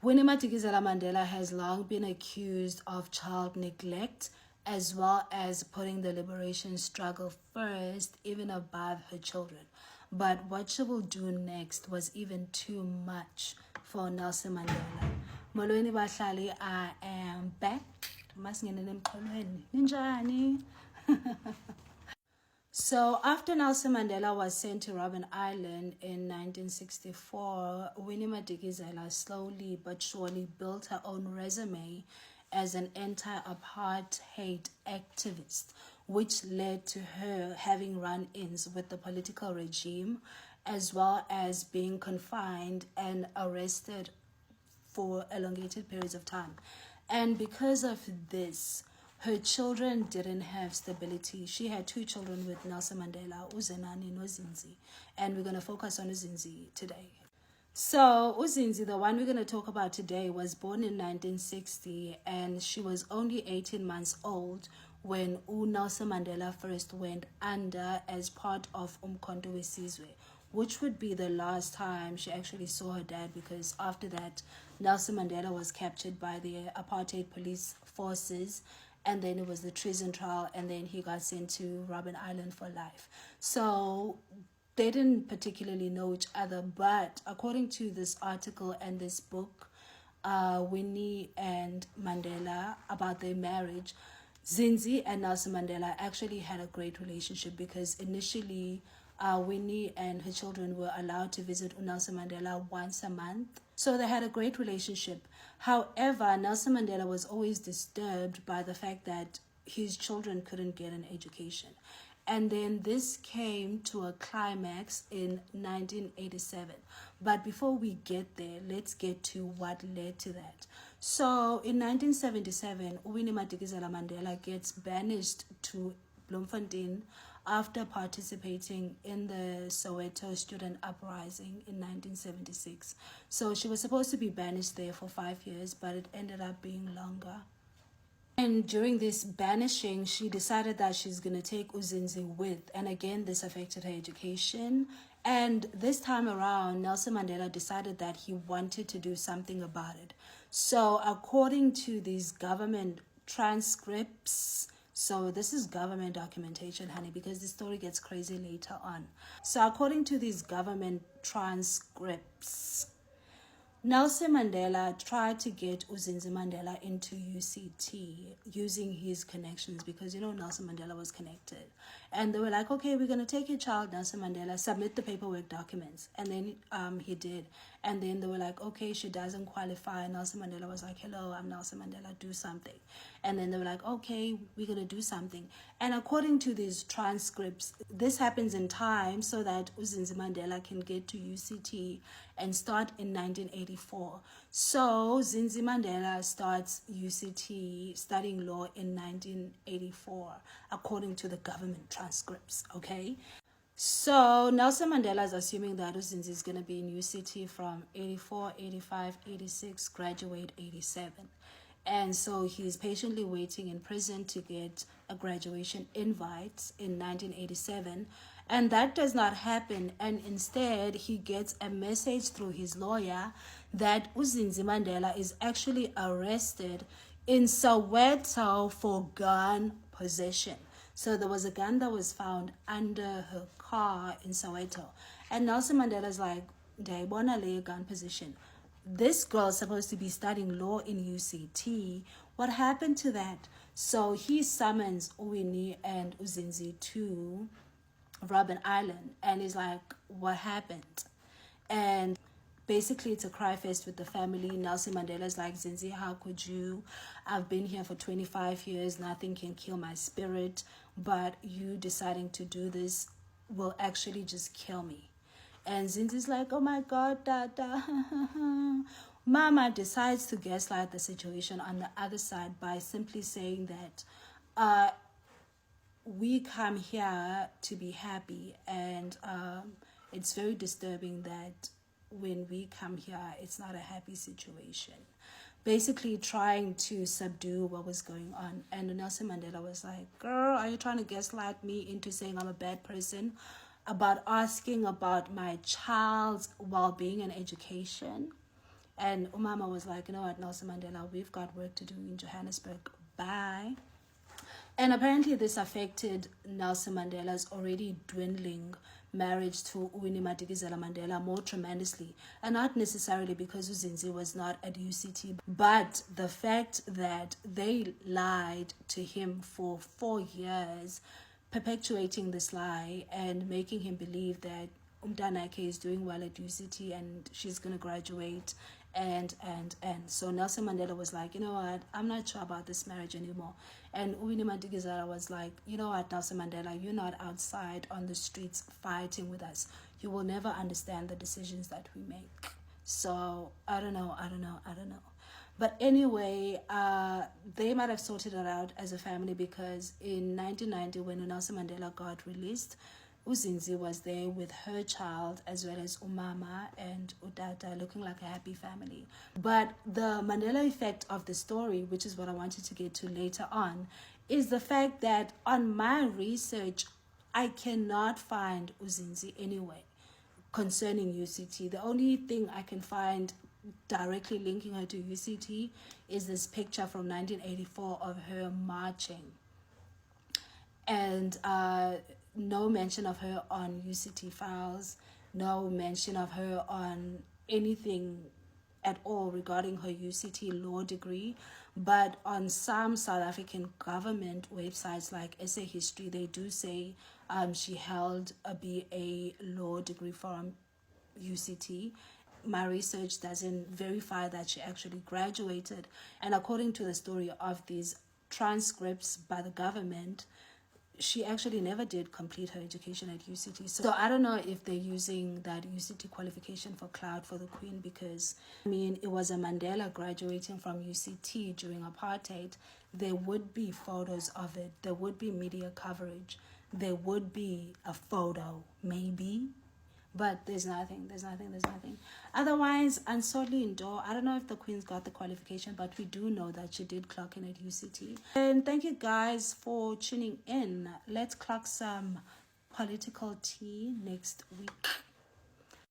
Winnie Mandela has long been accused of child neglect as well as putting the liberation struggle first, even above her children. But what she will do next was even too much for Nelson Mandela. Molweni bahlali, I am back. Masingene emqolweni. Ninjani? So after Nelson Mandela was sent to Robben Island in 1964, Winnie Madikizela slowly but surely built her own resume as an anti-apartheid activist, which led to her having run-ins with the political regime, as well as being confined and arrested for elongated periods of time. And because of this, her children didn't have stability. She had 2 children with Nelson Mandela, Uzenani and Uzinzi. And we're going to focus on Uzinzi today. So Uzinzi, the one we're going to talk about today, was born in 1960, and she was only 18 months old when Nelson Mandela first went under as part of Umkhonto weSizwe, which would be the last time she actually saw her dad, because after that, Nelson Mandela was captured by the apartheid police forces, and then it was the treason trial, and then he got sent to Robben Island for life. So they didn't particularly know each other, but according to this article and this book, Winnie and Mandela, about their marriage, Zinzi and Nelson Mandela actually had a great relationship, because initially Winnie and her children were allowed to visit Nelson Mandela once a month. So they had a great relationship. However, Nelson Mandela was always disturbed by the fact that his children couldn't get an education. And then this came to a climax in 1987. But before we get there, let's get to what led to that. So in 1977, Winnie Madikizela Mandela gets banished to Bloemfontein after participating in the Soweto student uprising in 1976. So she was supposed to be banished there for 5 years, but it ended up being longer. And during this banishing, she decided that she's going to take Uzinzi with. And again, this affected her education. And this time around, Nelson Mandela decided that he wanted to do something about it. So according to these government transcripts, so this is government documentation, honey, because the story gets crazy later on. So according to these government transcripts, Nelson Mandela tried to get Uzinzi Mandela into UCT using his connections, because, you know, Nelson Mandela was connected. And they were like, okay, we're going to take your child, Nelson Mandela, submit the paperwork documents. And then he did. And then they were like, okay, she doesn't qualify. And Nelson Mandela was like, hello, I'm Nelson Mandela, do something. And then they were like, okay, we're going to do something. And according to these transcripts, this happens in time so that Uzinzi Mandela can get to UCT and start in 1984. So Zinzi Mandela starts UCT studying law in 1984, according to the government transcripts, okay? So Nelson Mandela is assuming that Uzinzi is going to be in UCT from 84, 85, 86, graduate 87. And so he's patiently waiting in prison to get a graduation invite in 1987. And that does not happen. And instead, he gets a message through his lawyer that Uzinzi Mandela is actually arrested in Soweto for gun possession. So there was a gun that was found under her car in Soweto. And Nelson Mandela's like, Daibona lay gun position. This girl is supposed to be studying law in UCT. What happened to that? So he summons Winnie and Uzinzi to Robben Island, and he's like, what happened? And basically it's a cry fest with the family. Nelson Mandela's like, Zinzi, how could you? I've been here for 25 years. Nothing can kill my spirit, but you deciding to do this will actually just kill me. And Zinzi's like, oh my God, Dada. Mama decides to gaslight the situation on the other side by simply saying that we come here to be happy, and it's very disturbing that when we come here, it's not a happy situation. Basically trying to subdue what was going on. And Nelson Mandela was like, girl, are you trying to gaslight me into saying I'm a bad person about asking about my child's well-being and education? And Umama was like, you know what, Nelson Mandela, we've got work to do in Johannesburg. Bye. And apparently this affected Nelson Mandela's already dwindling marriage to Winnie Madikizela Mandela more tremendously. And not necessarily because Uzinzi was not at UCT, but the fact that they lied to him for 4 years, perpetuating this lie and making him believe that Umtanake is doing well at UCT and she's going to graduate and so Nelson Mandela was like, you know what, I'm not sure about this marriage anymore. And Winnie Madikizela was like, you know what, Nelson Mandela, you're not outside on the streets fighting with us. You will never understand the decisions that we make. So I don't know. But anyway, they might have sorted it out as a family, because in 1990, when Nelson Mandela got released, Uzinzi was there with her child as well as Umama and Utata, looking like a happy family. But the Mandela effect of the story, which is what I wanted to get to later on, is the fact that on my research, I cannot find Uzinzi anyway concerning UCT. The only thing I can find directly linking her to UCT is this picture from 1984 of her marching. And no mention of her on UCT files, no mention of her on anything at all regarding her UCT law degree. But on some South African government websites like SA History, they do say she held a BA law degree from UCT. My research doesn't verify that she actually graduated. And according to the story of these transcripts by the government, she actually never did complete her education at UCT. So I don't know if they're using that UCT qualification for clout for the Queen, because, I mean, it was a Mandela graduating from UCT during apartheid. There would be photos of it. There would be media coverage. There would be a photo, maybe. But there's nothing. Otherwise, Ansoli Ndo, I don't know if the Queen's got the qualification, but we do know that she did clock in at UCT. And thank you guys for tuning in. Let's clock some political tea next week.